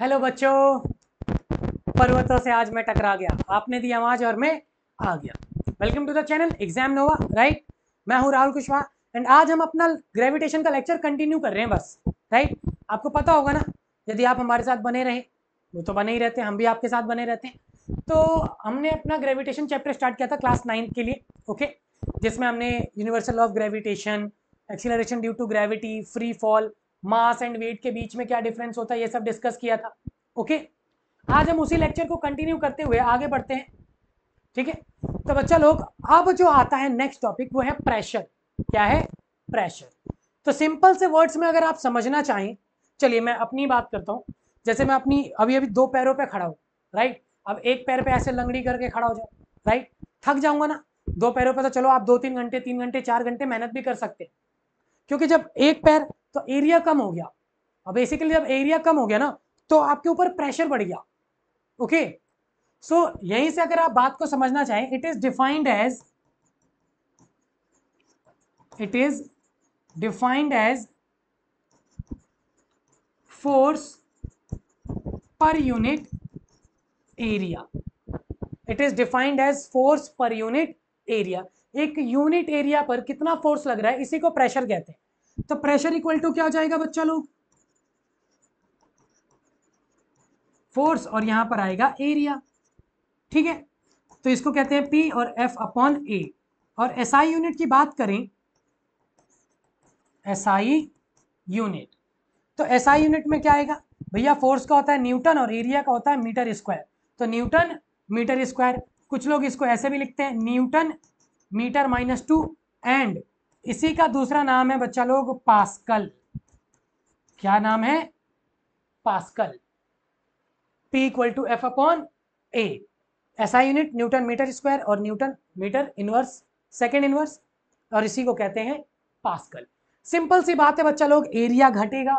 Hello बच्चों, पर्वतों से आज मैं टकरा गया, आपने दी आवाज और मैं आ गया। Welcome to the channel Exam Nova, right. मैं हूं राहुल कुशवाहा एंड आज हम अपना ग्रेविटेशन का लेक्चर कंटिन्यू कर रहे हैं बस, राइट। आपको पता होगा ना, यदि आप हमारे साथ बने रहे, वो तो बने ही रहते हैं, हम भी आपके साथ बने रहते हैं। तो हमने अपना ग्रेविटेशन चैप्टर स्टार्ट किया था क्लास 9 के लिए, ओके, जिसमें हमने universal of gravitation, acceleration due to gravity, free fall, mass and weight के बीच में क्या डिफरेंस होता है, ये सब डिस्कस किया था, ओके। आज हम उसी लेक्चर को कंटिन्यू करते हुए आगे बढ़ते हैं, ठीक है। तो बच्चा लोग, अब जो आता है नेक्स्ट टॉपिक वो है प्रेशर। क्या है? प्रेशर। तो सिंपल से वर्ड्स में अगर आप समझना चाहें, चलिए मैं अपनी बात करता हूं। जैसे मैं अपनी अभी अभी दो पैरों पे खड़ा हूं, राइट। अब एक पैर पे ऐसे लंगड़ी करके खड़ा हो जाओ, राइट। थक जाऊंगा ना। दो पैरों पे तो चलो आप 2-3 घंटे, 3 घंटे, 4 घंटे मेहनत भी कर सकते हैं, क्योंकि जब एक पैर, तो एरिया कम हो गया। अब बेसिकली जब एरिया कम हो गया ना, तो आपके ऊपर प्रेशर बढ़ गया, ओके। सो यहीं से अगर आप बात को समझना चाहें, it is defined as force per unit area. It is defined as force per unit area. एक यूनिट एरिया पर कितना फोर्स लग रहा है, इसी को प्रेशर कहते हैं। तो प्रेशर इक्वल टू क्या हो जाएगा बच्चा लोग? फोर्स, और यहां पर आएगा एरिया, ठीक है। तो इसको कहते हैं P और F अपॉन ए। और SI यूनिट की बात करें, SI यूनिट, तो SI यूनिट में क्या आएगा भैया? फोर्स का होता है न्यूटन और एरिया का होता है मीटर स्क्वायर। तो न्यूटन मीटर स्क्वायर, कुछ लोग इसको ऐसे भी लिखते हैं, न्यूटन मीटर -2, एंड इसी का दूसरा नाम है बच्चा लोग पास्कल। क्या नाम है? Pascal. P equal to F upon A. SI unit newton metre square और newton metre inverse, second inverse, और इसी को कहते हैं पास्कल। सिंपल सी बात है बच्चा लोग, एरिया घटेगा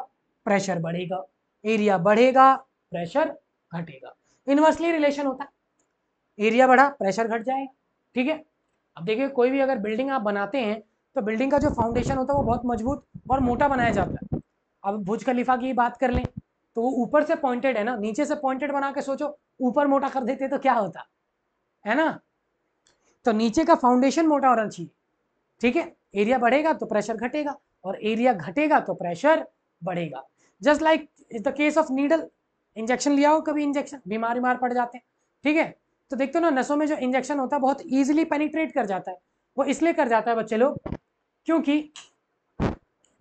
प्रेशर बढ़ेगा, एरिया बढ़ेगा प्रेशर घटेगा, इनवर्सली रिलेशन होता है। एरिया बढ़ा प्रेशर घट जाएगा, ठीक है। अब देखिए, कोई भी अगर बिल्डिंग आप बनाते हैं, तो बिल्डिंग का जो फाउंडेशन होता है वो बहुत मजबूत और मोटा बनाया जाता है। अब बुर्ज खलीफा की बात कर लें, तो वो ऊपर से पॉइंटेड है ना, नीचे से पॉइंटेड बना के सोचो, ऊपर मोटा कर देते तो क्या होता है ना। तो नीचे का फाउंडेशन मोटा होना चाहिए, ठीक है। एरिया बढ़ेगा तो प्रेशर घटेगा, और एरिया घटेगा तो प्रेशर बढ़ेगा। Just like the case of needle, injection लिया हो कभी? इंजेक्शन, बीमार पड़ जाते हैं, ठीक है। तो देखते हो ना, नसों में जो इंजेक्शन होता है बहुत ईजिली पेनिट्रेट कर जाता है। वो इसलिए कर जाता है बच्चे लोग, क्योंकि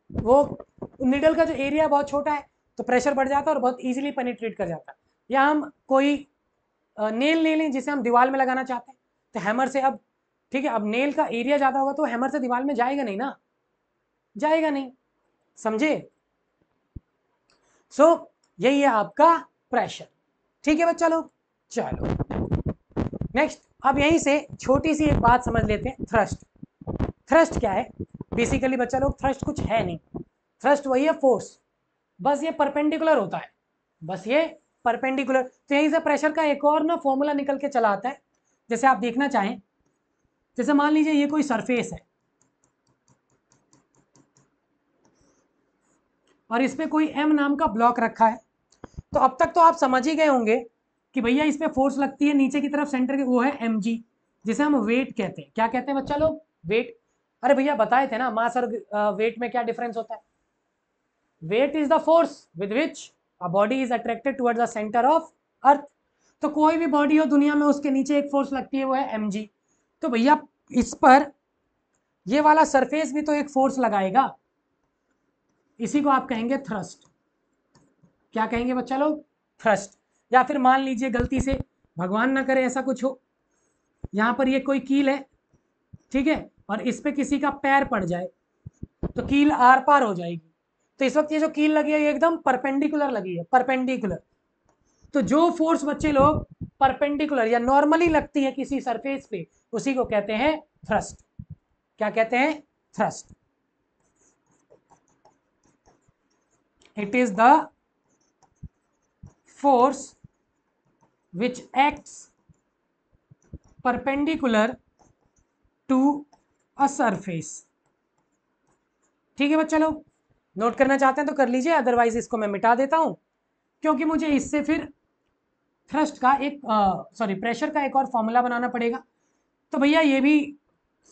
वो नीडल का जो एरिया बहुत छोटा है, तो प्रेशर बढ़ जाता है और बहुत ईजिली पेनिट्रेट कर जाता है। या हम कोई नेल ले लें जिसे हम दीवार में लगाना चाहते हैं, तो हैमर से, अब ठीक है, अब नेल का एरिया ज़्यादा होगा तो हैमर से दीवार में जाएगा नहीं ना, जाएगा नहीं, समझे। सो यही है आपका प्रेशर, ठीक है बच्चा लोग। चलो नेक्स्ट, अब यहीं से छोटी सी एक बात समझ लेते हैं, थ्रस्ट। थ्रस्ट क्या है? बेसिकली बच्चा लोग, थ्रस्ट कुछ है नहीं। थ्रस्ट वही है फोर्स, बस ये परपेंडिकुलर होता है, बस ये परपेंडिकुलर। तो यहीं से प्रेशर का एक और ना फॉर्मूला निकल के चला आता है। जैसे आप देखना चाहें, जैसे मान लीजिए ये कोई सरफेस है और इस पे कोई एम नाम का ब्लॉक रखा है, तो अब तक तो आप समझ ही गए होंगे कि भैया इस पे फोर्स लगती है नीचे की तरफ सेंटर के, वो है mg, जिसे हम वेट कहते हैं। क्या कहते हैं बच्चा लोग? वेट। अरे भैया बताए थे ना, मास और वेट में क्या डिफरेंस होता है। Weight is the force with which a body is attracted towards the centre of earth. तो कोई भी बॉडी हो दुनिया में, उसके नीचे एक फोर्स लगती है, वो है mg। तो भैया इस पर ये वाला सरफेस भी तो एक फोर्स लगाएगा, इसी को आप कहेंगे थ्रस्ट। क्या कहेंगे बच्चा लोग? थ्रस्ट। या फिर मान लीजिए गलती से, भगवान ना करे ऐसा कुछ हो, यहाँ पर ये कोई कील है, ठीक है, और इस पे किसी का पैर पड़ जाए, तो कील आर पार हो जाएगी। तो इस वक्त ये जो कील लगी है ये एकदम परपेंडिकुलर लगी है, परपेंडिकुलर। तो जो फोर्स बच्चे लोग परपेंडिकुलर या नॉर्मली लगती है किसी सरफेस पे, उसी को कहते हैं थ्रस्ट। क्या कहते हैं? Thrust. It is the force which acts perpendicular to a surface। ठीक है बच्चा लोग, नोट करना चाहते हैं तो कर लीजिए, अदरवाइज इसको मैं मिटा देता हूं। क्योंकि मुझे इससे फिर थ्रस्ट का एक प्रेशर का एक और फॉर्मूला बनाना पड़ेगा। तो भैया ये भी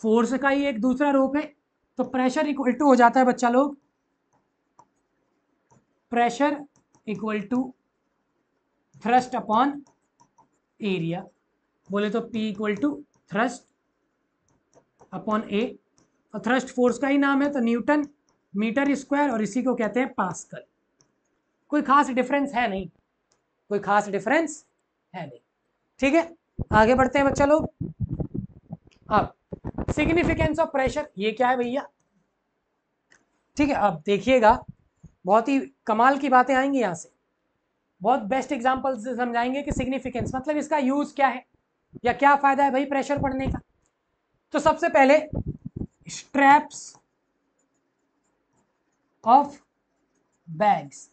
फोर्स का ही एक दूसरा रूप है। तो प्रेशर इक्वल टू हो जाता है बच्चा लोग, pressure equal to thrust upon area. बोले तो P equal to thrust upon A, और थ्रस्ट फोर्स का ही नाम है तो न्यूटन मीटर स्क्वायर, और इसी को कहते हैं पास्कल। कोई खास डिफरेंस है नहीं, कोई खास डिफरेंस है नहीं। ठीक है, आगे बढ़ते हैं बच्चा लोग। अब सिग्निफिकेंस ऑफ प्रेशर ये क्या है भैया? ठीक है, अब देखिएगा बहुत ही कमाल की बातें आएंगी यहाँ से, बहुत बेस्ट एग्जांपल से समझाएंगे कि सिग्निफिकेंस मतलब इसका यूज क्या है या क्या फायदा है भाई प्रेशर पढ़ने का। तो सबसे पहले स्ट्रैप्स ऑफ बैग्स,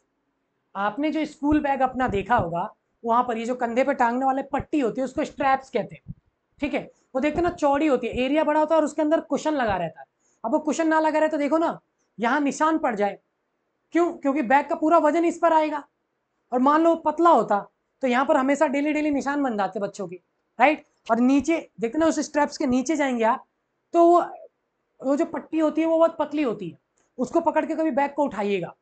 आपने जो स्कूल बैग अपना देखा होगा वहां पर ये जो कंधे पे टांगने वाले पट्टी होती है उसको स्ट्रैप्स कहते हैं। ठीक है, वो देखते ना चौड़ी होती है, एरिया बड़ा होता है और उसके अंदर कुशन लगा रहता है। अब वो कुशन ना लगा रहे तो देखो ना यहाँ निशान पड़ जाए, क्यों? क्योंकि बैग का पूरा वजन इस पर आएगा। और मान लो पतला होता तो यहाँ पर हमेशा डेली डेली निशान बन जाते बच्चों के, राइट। और नीचे देखते ना उस स्ट्रैप्स के नीचे जाएंगे आप तो वो जो पट्टी होती है वो बहुत पतली होती है, उसको पकड़ के कभी बैग को उठाइएगा,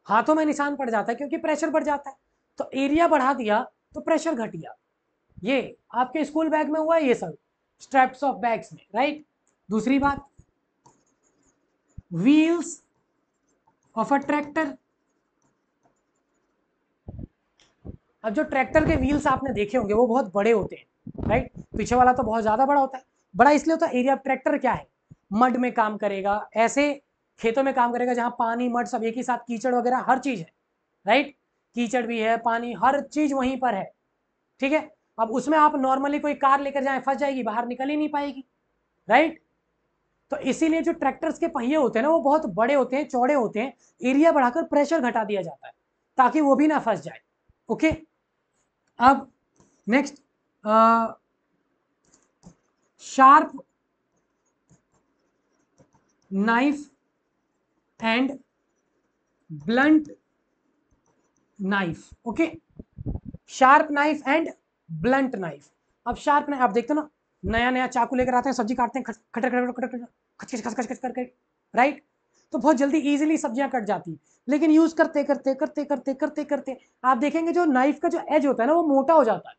हाथों में निशान पड़ जाता है क्योंकि प्रेशर बढ़ जाता है। तो एरिया बढ़ा दिया तो प्रेशर घट गया। ये आपके स्कूल बैग में हुआ है ये सब स्ट्रैप्स ऑफ बैग्स में, राइट। दूसरी बात, व्हील्स ऑफ अ ट्रैक्टर। अब जो ट्रैक्टर के व्हील्स आपने देखे होंगे वो बहुत बड़े होते हैं, राइट। पीछे वाला तो बहुत ज्यादा बड़ा होता है। बड़ा इसलिए होता है, एरिया ट्रैक्टर क्या है, मड में काम करेगा, ऐसे खेतों में काम करेगा जहां पानी मड सब एक ही साथ, कीचड़ वगैरह हर चीज है, राइट। कीचड़ भी है, पानी, हर चीज वहीं पर है। ठीक है, अब उसमें आप नॉर्मली कोई कार लेकर जाए फंस जाएगी, बाहर निकल ही नहीं पाएगी, राइट। तो इसीलिए जो ट्रैक्टर्स के पहिए होते हैं ना वो बहुत बड़े होते हैं, चौड़े होते हैं, एरिया बढ़ाकर प्रेशर घटा दिया जाता है ताकि वो भी ना फंस जाए। ओके, अब next, sharp knife and blunt knife. Okay, sharp knife and blunt knife. अब शार्प नाइफ आप देखते हो ना, नया नया चाकू लेकर आते हैं, सब्जी काटते हैं, खट खच खच खच खच करके, राइट। तो बहुत जल्दी इजीली सब्जियां कट जाती है, लेकिन यूज करते करते करते करते करते करते आप देखेंगे जो नाइफ का जो एज होता है ना वो मोटा हो जाता है,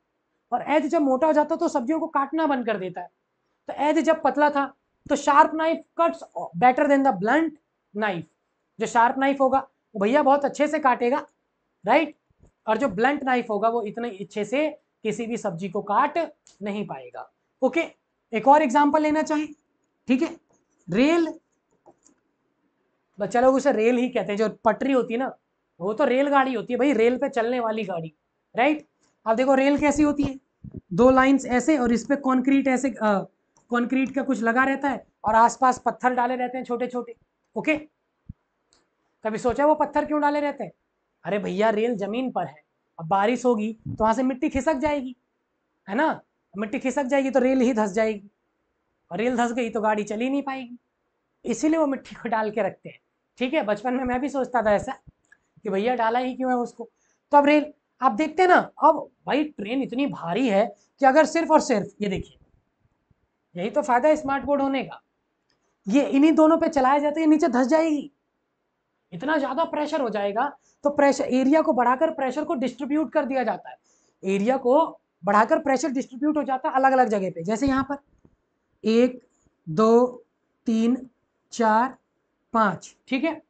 और एज जब मोटा हो जाता है तो सब्जियों को काटना बंद कर देता है। तो एज जब पतला था तो sharp knife cuts better than the blunt knife. जो शार्प नाइफ होगा वो भैया बहुत अच्छे से काटेगा, राइट। और जो ब्लंट नाइफ होगा वो इतने अच्छे से किसी भी सब्जी को काट नहीं पाएगा। ओके, एक और एग्जांपल लेना चाहिए, ठीक है। रेल, बच्चा लोग उसे रेल ही कहते हैं, जो पटरी होती है ना वो तो रेलगाड़ी होती है भाई, रेल पे चलने वाली गाड़ी, राइट। अब देखो रेल कैसी होती है, दो लाइंस ऐसे और इस पे कंक्रीट ऐसे, कंक्रीट का कुछ लगा रहता है और आसपास पत्थर डाले रहते हैं छोटे छोटे। ओके, कभी सोचा वो पत्थर क्यों डाले रहते हैं? अरे भैया रेल जमीन पर है, अब बारिश होगी तो वहां से मिट्टी खिसक जाएगी, है ना। मिट्टी खिसक जाएगी तो रेल ही धंस जाएगी, और रेल धंस गई तो गाड़ी चल ही नहीं पाएगी, इसीलिए वो मिट्टी को डाल के रखते हैं। ठीक है, बचपन में मैं भी सोचता था ऐसा कि भैया डाला ही क्यों है उसको। तो अब रेल आप देखते हैं ना, अब भाई ट्रेन इतनी भारी है कि अगर सिर्फ और सिर्फ ये देखिए, यही तो फायदा है स्मार्ट बोर्ड होने का, ये इन्हीं दोनों पे चलाया जाता है, नीचे धंस जाएगी, इतना ज्यादा प्रेशर हो जाएगा। तो प्रेशर एरिया को बढ़ाकर प्रेशर को डिस्ट्रीब्यूट कर दिया जाता है, एरिया को बढ़ाकर प्रेशर डिस्ट्रीब्यूट हो जाता है अलग अलग जगह पे, जैसे यहाँ पर 1 2 3 4 5, ठीक है।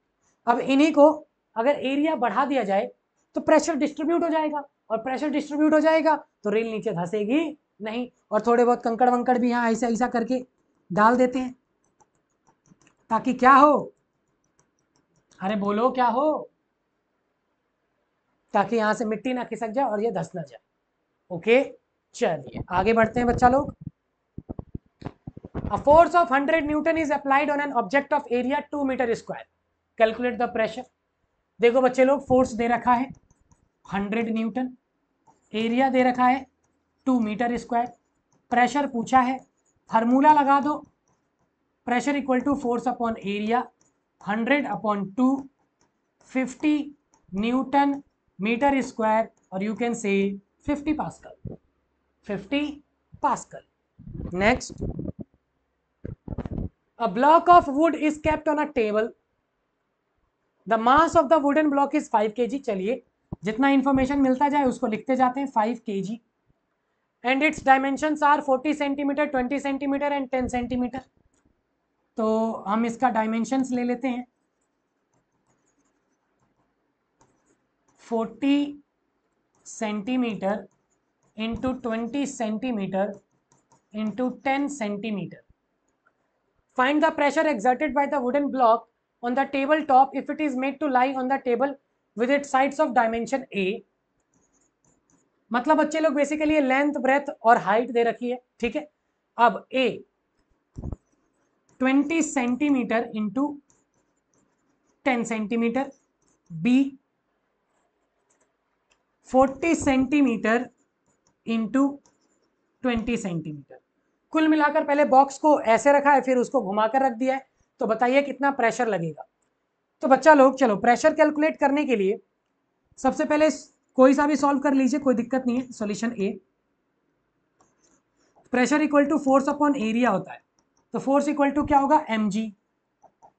अब इन्हीं को अगर एरिया बढ़ा दिया जाए तो प्रेशर डिस्ट्रीब्यूट हो जाएगा, और प्रेशर डिस्ट्रीब्यूट हो जाएगा तो रेल नीचे धंसेगी नहीं, और थोड़े बहुत कंकड़ वंकड़ भी यहाँ ऐसा ऐसा करके डाल देते हैं ताकि क्या हो, अरे बोलो क्या हो, ताकि यहां से मिट्टी ना खिसक जाए और ये धंस ना जाए। ओके, चलिए आगे बढ़ते हैं बच्चा लोग। A force of 100 Newton is applied on an object of area 2 meter square. Calculate the pressure. देखो बच्चे लोग, फोर्स दे रखा है 100 न्यूटन, एरिया दे रखा है 2 मीटर स्क्वायर, प्रेशर पूछा है, फार्मूला लगा दो, pressure equal to force upon area, 100 upon 2, 50 newton metre square, और you can say 50 pascal, 50 pascal. Next, a block of wood is kept on a table, the mass of the wooden block is 5 kg। चलिए जितना information मिलता जाए उसको लिखते जाते हैं, 5 kg, and it's dimensions are 40 centimetre, 20 centimetre and 10 centimetre. तो हम इसका डायमेंशंस ले लेते हैं, 40 centimetre into 20 centimetre into 10 centimetre. Find the pressure exerted by the wooden block on the table top if it is made to lie on the table with its sides of dimension A। मतलब बच्चे लोग basically length, breath और height दे रखी है, ठीक है। अब A 20 centimetre into 10 centimetre, B 40 centimetre into 20 centimetre. कुल मिलाकर पहले बॉक्स को ऐसे रखा है, फिर उसको घुमाकर रख दिया है, तो बताइए कितना प्रेशर लगेगा। तो बच्चा लोग चलो प्रेशर कैलकुलेट करने के लिए सबसे पहले कोई सा भी सॉल्व कर लीजिए, कोई दिक्कत नहीं है। Solution A, pressure equal to force upon area होता है, तो फोर्स इक्वल टू क्या होगा, mg।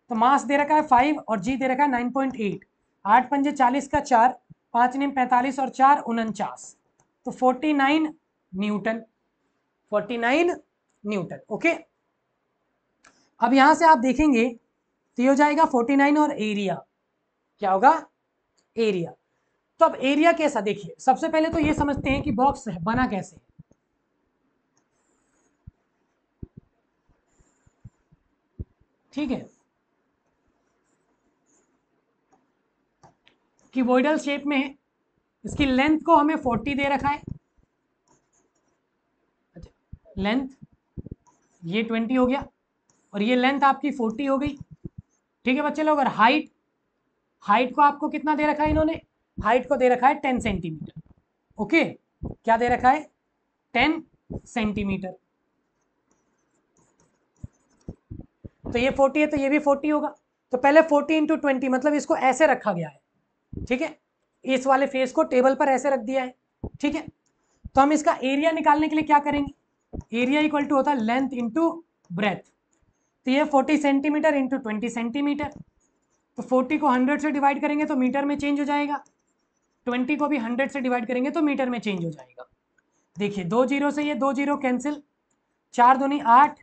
तो मास दे रखा है 5 और जी दे रखा है 9.8, 8 पंजे 40 का 4, 5 निम 45 और 4 49, तो 49 न्यूटन, 49 न्यूटन। ओके, अब यहां से आप देखेंगे तो ये हो जाएगा 49 और एरिया क्या होगा, एरिया। तो अब एरिया कैसा, देखिए सबसे पहले तो ये समझते हैं कि बॉक्स बना कैसे है। ठीक है, क्यूबॉइडल शेप में है, इसकी लेंथ को हमें 40 दे रखा है, लेंथ ये 20 हो गया और ये लेंथ आपकी 40 हो गई। ठीक है बच्चे लोग, और हाइट, हाइट को आपको कितना दे रखा है इन्होंने, हाइट को दे रखा है 10 सेंटीमीटर। ओके, क्या दे रखा है, 10 सेंटीमीटर। तो ये 40 है तो ये भी 40 होगा। तो पहले 40 इंटू 20, मतलब इसको ऐसे रखा गया है, ठीक है, इस वाले फेस को टेबल पर ऐसे रख दिया है, ठीक है। तो हम इसका एरिया निकालने के लिए क्या करेंगे, एरिया इक्वल टू होता है लेंथ इंटू ब्रेथ। तो ये 40 सेंटीमीटर इंटू 20 सेंटीमीटर, तो 40 को 100 से डिवाइड करेंगे तो मीटर में चेंज हो जाएगा, 20 को भी 100 से डिवाइड करेंगे तो मीटर में चेंज हो जाएगा। देखिए 2 जीरो से ये 2 जीरो कैंसिल, 4 दूनी 8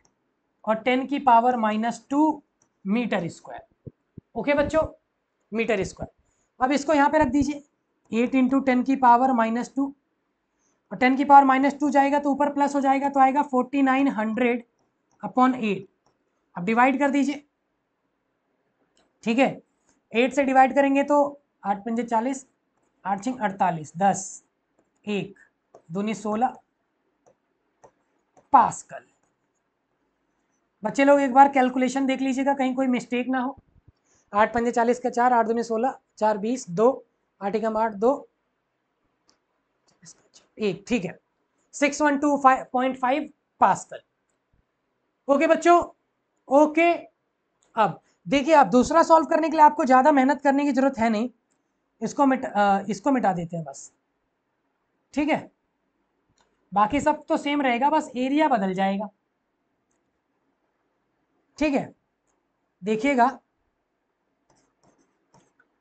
और 10 की पावर -2 मीटर स्क्वायर। ओके बच्चों, मीटर स्क्वायर। अब इसको यहाँ पे रख दीजिए, 8 इंटू 10 की पावर -2 और 10 की पावर -2 जाएगा तो ऊपर प्लस हो जाएगा, तो आएगा 4900 अपॉन 8। अब डिवाइड कर दीजिए, ठीक है, 8 से डिवाइड करेंगे तो 8 पंजे 40, 8 छिंग 48, 10 1 दूनी 16 पास्कल। बच्चे लोग एक बार कैलकुलेशन देख लीजिएगा, कहीं कोई मिस्टेक ना हो। 8 पंजे 40 का 4, 8 दूनी 16, 4 20, 2 8 एकम 8, 2 1, ठीक है, 612.5 पास्कल। ओके बच्चों, ओके। अब देखिए, आप दूसरा सॉल्व करने के लिए आपको ज़्यादा मेहनत करने की जरूरत है नहीं, इसको मिटा देते हैं बस, ठीक है। बाकी सब तो सेम रहेगा, बस एरिया बदल जाएगा, ठीक है। देखिएगा,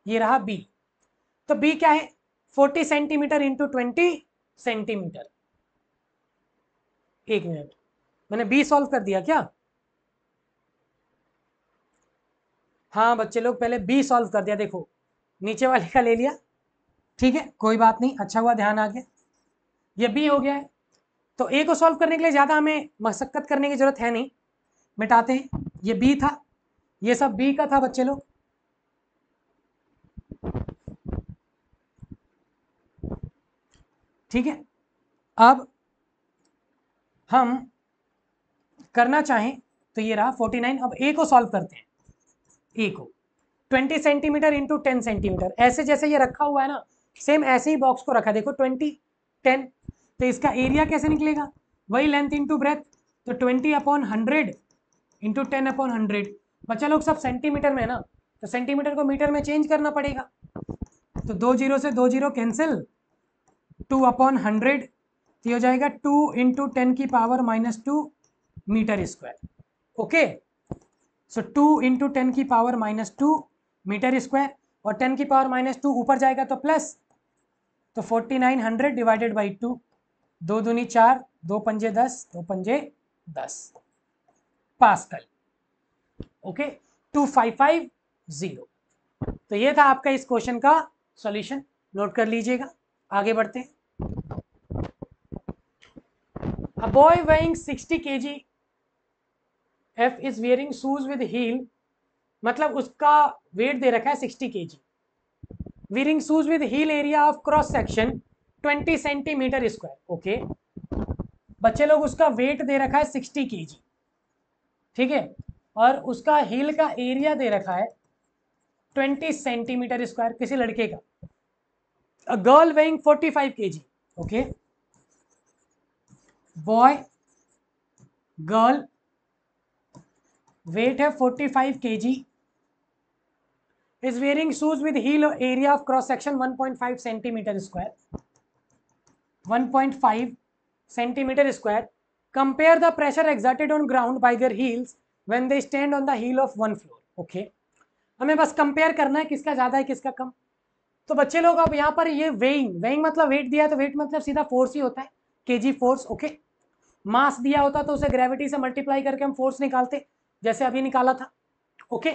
ये रहा बी, तो बी क्या है, 40 सेंटीमीटर इंटू 20 सेंटीमीटर। एक मिनट, मैंने बी सॉल्व कर दिया क्या, हाँ बच्चे लोग पहले बी सॉल्व कर दिया, देखो नीचे वाले का ले लिया, ठीक है, कोई बात नहीं, अच्छा हुआ ध्यान आ गया, ये बी हो गया है। तो ए को सॉल्व करने के लिए ज़्यादा हमें मशक्कत करने की जरूरत है नहीं, मिटाते हैं। ये बी था, ये सब बी का था बच्चे लोग, ठीक है। अब हम करना चाहें तो ये रहा 49। अब ए को सॉल्व करते हैं, ए को 20 सेंटीमीटर इंटू 10 सेंटीमीटर, ऐसे जैसे ये रखा हुआ है ना, सेम ऐसे ही बॉक्स को रखा, देखो 20 10, तो इसका एरिया कैसे निकलेगा, वही लेंथ इंटू ब्रेथ, तो 20 अपॉन 100 इंटू 10 अपॉन 100। बच्चा लोग सब सेंटीमीटर में है ना, तो सेंटीमीटर को मीटर में चेंज करना पड़ेगा, तो 2 जीरो से 2 जीरो कैंसिल, 2/100, तो ये हो जाएगा 2 × 10⁻⁻² मीटर स्क्वायर। ओके, सो 2 × 10⁻⁻² मीटर स्क्वायर, और 10⁻² ऊपर जाएगा तो प्लस, तो 4900 डिवाइडेड बाई 2, 2 दूनी 4, 2 पंजे 10, 2 पंजे 10 पास्कल। ओके, 2550। तो ये था आपका इस क्वेश्चन का सॉल्यूशन, नोट कर लीजिएगा। आगे बढ़ते हैं। A boy weighing 60 kg F is wearing shoes with heel, मतलब उसका वेट दे रखा है 60 kg, wearing shoes with heel area of cross section 20 centimetre square. Okay, बच्चे लोग उसका वेट दे रखा है 60 kg, ठीक है, और उसका हील का एरिया दे रखा है 20 सेंटीमीटर स्क्वायर किसी लड़के का। A girl weighing 45 kg, okay, boy girl weight है 45 kg, is wearing shoes with heel area of cross section 1.5 centimetre square, 1.5 centimetre square. Compare the pressure exerted on ground by their heels when they stand on the heel of one floor. Okay, हमें बस compare करना है किसका ज्यादा है किसका कम। तो बच्चे लोग अब यहाँ पर ये वेइंग मतलब वेट दिया, तो वेट मतलब सीधा फोर्स ही होता है, केजी फोर्स। ओके, मास दिया होता तो उसे ग्रेविटी से मल्टीप्लाई करके हम फोर्स निकालते, जैसे अभी निकाला था। ओके,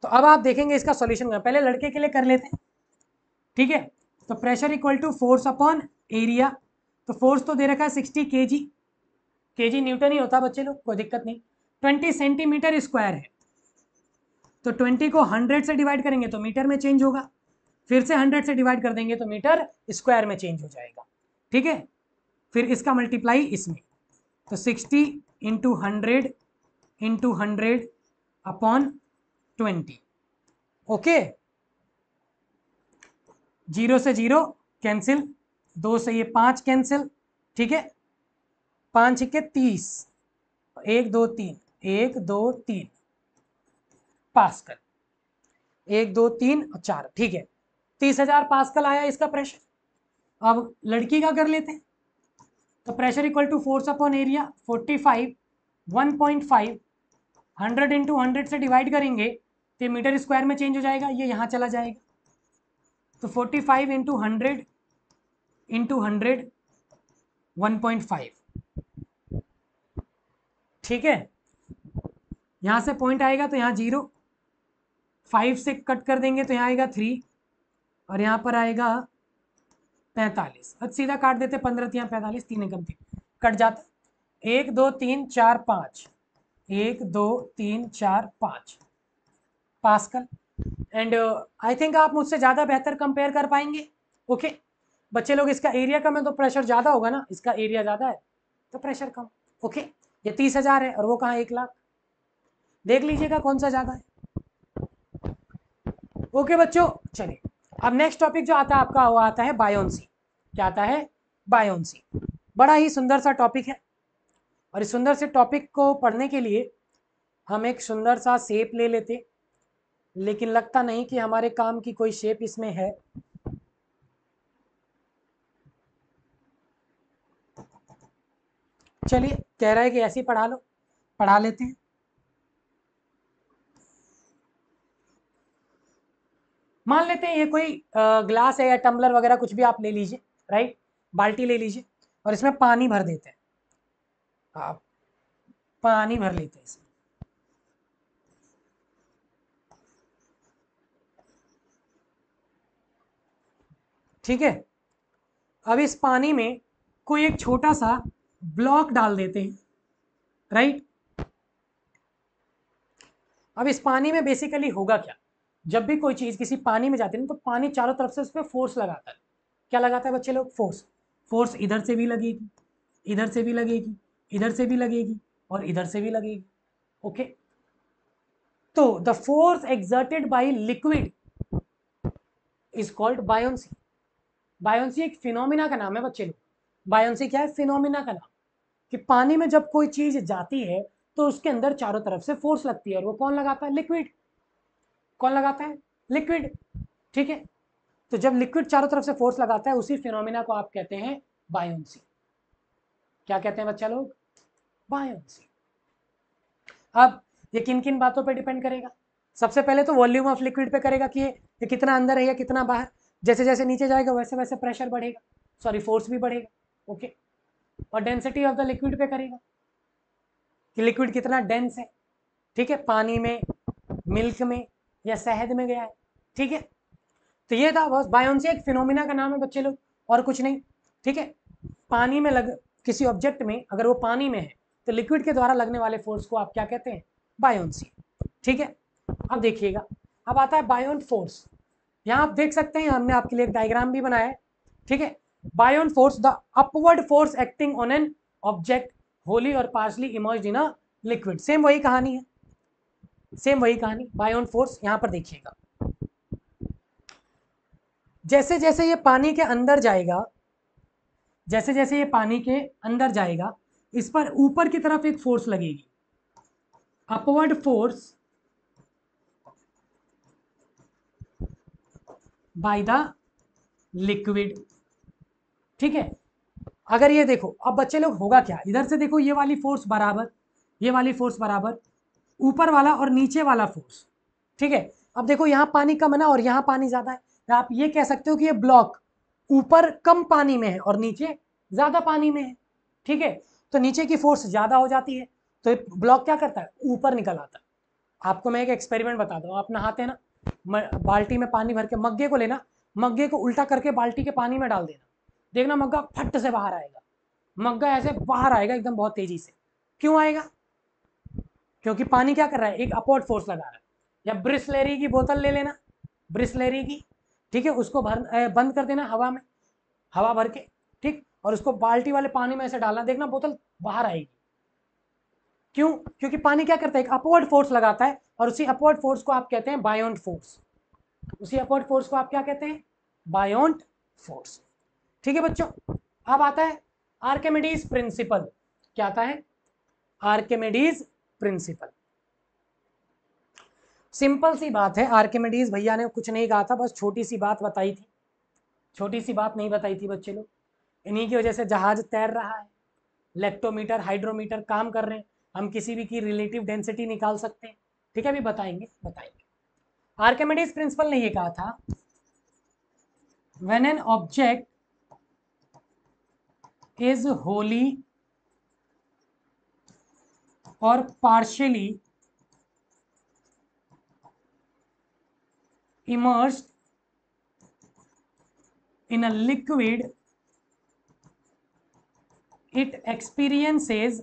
तो अब आप देखेंगे इसका सॉल्यूशन, पहले लड़के के लिए कर लेते हैं, ठीक है। तो pressure equal to force upon area, तो फोर्स तो दे रखा है 60 kg, केजी न्यूटन ही होता बच्चे लोग, कोई दिक्कत नहीं। 20 सेंटीमीटर स्क्वायर है, तो 20 को 100 से डिवाइड करेंगे तो मीटर में चेंज होगा, फिर से 100 से डिवाइड कर देंगे तो मीटर स्क्वायर में चेंज हो जाएगा, ठीक है। फिर इसका मल्टीप्लाई इसमें, तो 60 × 100 × 100 अपॉन 20। ओके, 0 से 0 कैंसिल, 2 से ये 5 कैंसिल, ठीक है, 5 के 30, 1 2 3, 1 2 3 पास्कल, 1 2 3 और 4, ठीक है, 30,000 पास्कल आया इसका प्रेशर। अब लड़की का कर लेते हैं, तो pressure equal to force upon area 45, 1.5, 100 × 100 से डिवाइड करेंगे तो ये मीटर स्क्वायर में चेंज हो जाएगा, ये यहाँ चला जाएगा, तो 45 × 100 × 100 1.5, ठीक है। यहाँ से पॉइंट आएगा तो यहाँ 0, 5 से कट कर देंगे तो यहाँ आएगा 3, और यहाँ पर आएगा 45, अब सीधा काट देते, 15 यहाँ 45, 3 एकम 3 कट जाता, 1 2 3 4 5, 1 2 3 4 5 पास्कल। एंड आई थिंक आप मुझसे ज़्यादा बेहतर कंपेयर कर पाएंगे। ओके, बच्चे लोग इसका एरिया कम है तो प्रेशर ज़्यादा होगा ना, इसका एरिया ज़्यादा है तो प्रेशर कम। ओके, ये 30,000 है और वो कहाँ 1 लाख, देख लीजिएगा कौन सा ज़्यादा है। ओके बच्चों, चलिए अब नेक्स्ट टॉपिक जो आता है आपका वो आता है बायोन्सी। क्या आता है? बायोन्सी। बड़ा ही सुंदर सा टॉपिक है, और इस सुंदर से टॉपिक को पढ़ने के लिए हम एक सुंदर सा शेप ले लेते, लेकिन लगता नहीं कि हमारे काम की कोई शेप इसमें है। चलिए, कह रहा है कि ऐसे ही पढ़ा लो, पढ़ा लेते हैं। मान लेते हैं ये कोई ग्लास है या टम्बलर वगैरह कुछ भी आप ले लीजिए, राइट, बाल्टी ले लीजिए और इसमें पानी भर देते हैं, आप पानी भर लेते हैं इसमें, ठीक है। अब इस पानी में कोई एक छोटा सा ब्लॉक डाल देते हैं, राइट। अब इस पानी में बेसिकली होगा क्या, जब भी कोई चीज़ किसी पानी में जाती है ना, तो पानी चारों तरफ से उस पर फोर्स लगाता है। क्या लगाता है बच्चे लोग? फोर्स। फोर्स इधर से भी लगेगी, इधर से भी लगेगी, इधर से भी लगेगी और इधर से भी लगेगी। ओके, तो the force exerted by liquid is called buoyancy. Buoyancy एक फिनोमिना का नाम है बच्चे लोग। बायोन्सी क्या है? फिनोमिना का नाम, कि पानी में जब कोई चीज जाती है तो उसके अंदर चारों तरफ से फोर्स लगती है, और वो कौन लगाता है? लिक्विड। कौन लगाता है? लिक्विड। ठीक है, तो जब लिक्विड चारों तरफ से फोर्स लगाता है उसी फिनोमिना को आप कहते हैं बायोंसी। क्या कहते हैं बच्चा लोग? बायोंसी। अब ये किन किन बातों पे डिपेंड करेगा? सबसे पहले तो वॉल्यूम ऑफ लिक्विड पे करेगा कि ये कितना अंदर है या कितना बाहर। जैसे जैसे नीचे जाएगा वैसे वैसे प्रेशर बढ़ेगा, सॉरी फोर्स भी बढ़ेगा। ओके, और डेंसिटी ऑफ द लिक्विड पे करेगा कि लिक्विड कितना डेंस है। ठीक है, पानी में, मिल्क में या शहद में गया है। ठीक है, तो ये था बस, बायोंसी एक फिनोमिना का नाम है बच्चे लोग, और कुछ नहीं। ठीक है, पानी में लग किसी ऑब्जेक्ट में अगर वो पानी में है तो लिक्विड के द्वारा लगने वाले फोर्स को आप क्या कहते हैं? बायोंसी। ठीक है, अब देखिएगा, अब आता है बायोंट फोर्स। यहाँ आप देख सकते हैं, हमने आपके लिए एक डायग्राम भी बनाया है। ठीक है, buoyant force, the upward force acting on an object wholly और partially immersed in a liquid. Same वही कहानी है, सेम वही कहानी। बायोंट फोर्स यहाँ पर देखिएगा, जैसे जैसे ये पानी के अंदर जाएगा, जैसे जैसे ये पानी के अंदर जाएगा, इस पर ऊपर की तरफ एक फोर्स लगेगी, upward force by the liquid. ठीक है, अगर ये देखो, अब बच्चे लोग होगा क्या, इधर से देखो ये वाली फोर्स बराबर, ये वाली फोर्स बराबर, ऊपर वाला और नीचे वाला फोर्स। ठीक है, अब देखो यहाँ पानी कम है ना और यहाँ पानी ज्यादा है, तो आप ये कह सकते हो कि ये ब्लॉक ऊपर कम पानी में है और नीचे ज्यादा पानी में है। ठीक है, तो नीचे की फोर्स ज्यादा हो जाती है, तो ब्लॉक क्या करता है? ऊपर निकल आता है। आपको मैं एक एक्सपेरिमेंट बताता हूँ। आप नहाते हैं ना, बाल्टी में पानी भर के, मग्गे को लेना, मग्गे को उल्टा करके बाल्टी के पानी में डाल देना, देखना मग्गा फट से बाहर आएगा। मग्गा ऐसे बाहर आएगा एकदम बहुत तेजी से। क्यों आएगा? क्योंकि पानी क्या कर रहा है? एक अपवर्ड फोर्स लगा रहा है। या ब्रिस्लेरी की बोतल ले लेना, ब्रिस्लेरी की, ठीक है, उसको बंद कर देना हवा में, हवा भर के, ठीक, और उसको बाल्टी वाले पानी में ऐसे डालना, देखना बोतल बाहर आएगी। क्यों? क्योंकि पानी क्या करता है? एक अपवर्ड फोर्स लगाता है, और उसी अपवर्ड फोर्स को आप कहते हैं बायोंट फोर्स। उसी अपवर्ड फोर्स को आप क्या कहते हैं? बायोंट फोर्स। ठीक है बच्चों, अब आता है आर्किमिडीज प्रिंसिपल। क्या आता है? Archimedes principal. सिंपल सी बात है, आर्किमिडीज भैया ने कुछ नहीं कहा था, बस छोटी सी बात बताई थी। छोटी सी बात नहीं बताई थी बच्चे लोग, इन्हीं की वजह से जहाज तैर रहा है, लेक्टोमीटर हाइड्रोमीटर काम कर रहे हैं, हम किसी भी की रिलेटिव डेंसिटी निकाल सकते हैं। ठीक है, अभी बताएंगे बताएंगे। आर्किमिडीज प्रिंसिपल ने ये कहा था, when an object is wholly or partially immersed in a liquid, it experiences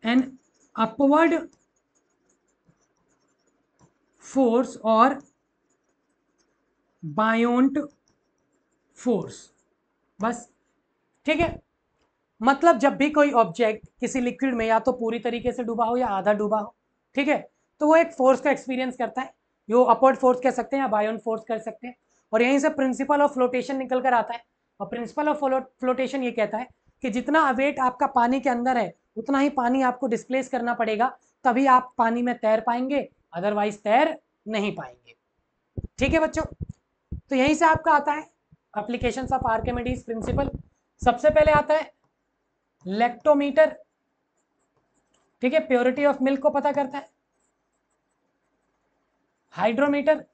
an upward force or बायोंट force. बस, ठीक है, मतलब जब भी कोई ऑब्जेक्ट किसी लिक्विड में या तो पूरी तरीके से डूबा हो या आधा डूबा हो, ठीक है, तो वो एक फोर्स का एक्सपीरियंस करता है, जो अपवर्ड फोर्स कह सकते हैं या बायोंट फोर्स कर सकते हैं। और यहीं से प्रिंसिपल ऑफ फ्लोटेशन निकल कर आता है, और प्रिंसिपल ऑफ फ्लोटेशन ये कहता है कि जितना वेट आपका पानी के अंदर है उतना ही पानी आपको डिस्प्लेस करना पड़ेगा, तभी आप पानी में तैर पाएंगे, अदरवाइज तैर नहीं पाएंगे। ठीक है बच्चों, तो यहीं से आपका आता है एप्लीकेशंस ऑफ आर्किमिडीज प्रिंसिपल। सबसे पहले आता है लेक्टोमीटर, ठीक है, प्योरिटी ऑफ मिल्क को पता करता है। हाइड्रोमीटर,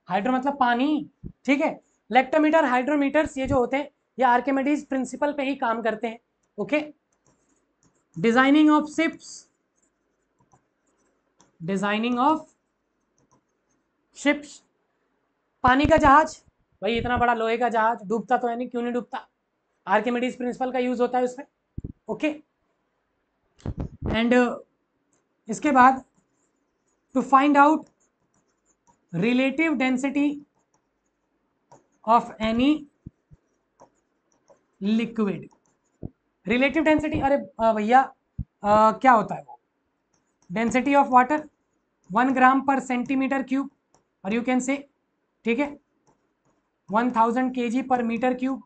हाइड्रो मतलब पानी, ठीक है, लेक्टोमीटर, हाइड्रोमीटर्स ये जो होते हैं ये आर्किमिडीज प्रिंसिपल पे ही काम करते हैं। Okay, designing of ships, designing of ships, पानी का जहाज, भाई इतना बड़ा लोहे का जहाज डूबता तो है नहीं, क्यों नहीं डूबता? आर्किमिडीज प्रिंसिपल का यूज होता है उसमें। ओके, एंड इसके बाद to find out relative density of any liquid. Relative density, अरे भैया क्या होता है वो? डेंसिटी ऑफ वाटर 1 ग्राम पर सेंटीमीटर क्यूब, और यू कैन से, ठीक है, 1000 kg पर मीटर क्यूब,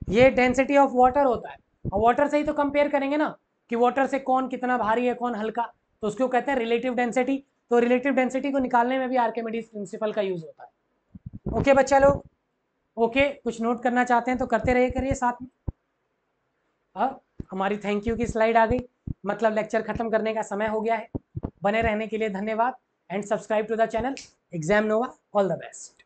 ये डेंसिटी ऑफ वाटर होता है। और वाटर से ही तो कंपेयर करेंगे ना, कि वाटर से कौन कितना भारी है कौन हल्का, तो उसको कहते हैं रिलेटिव डेंसिटी। तो रिलेटिव डेंसिटी को निकालने में भी आर्किमिडीज प्रिंसिपल का यूज होता है। ओके बच्चा लोग, ओके कुछ नोट करना चाहते हैं तो करते रहिए करिए साथ में। अब हमारी थैंक यू की स्लाइड आ गई, मतलब लेक्चर खत्म करने का समय हो गया है। बने रहने के लिए धन्यवाद and subscribe to the channel Exam Nova. All the best.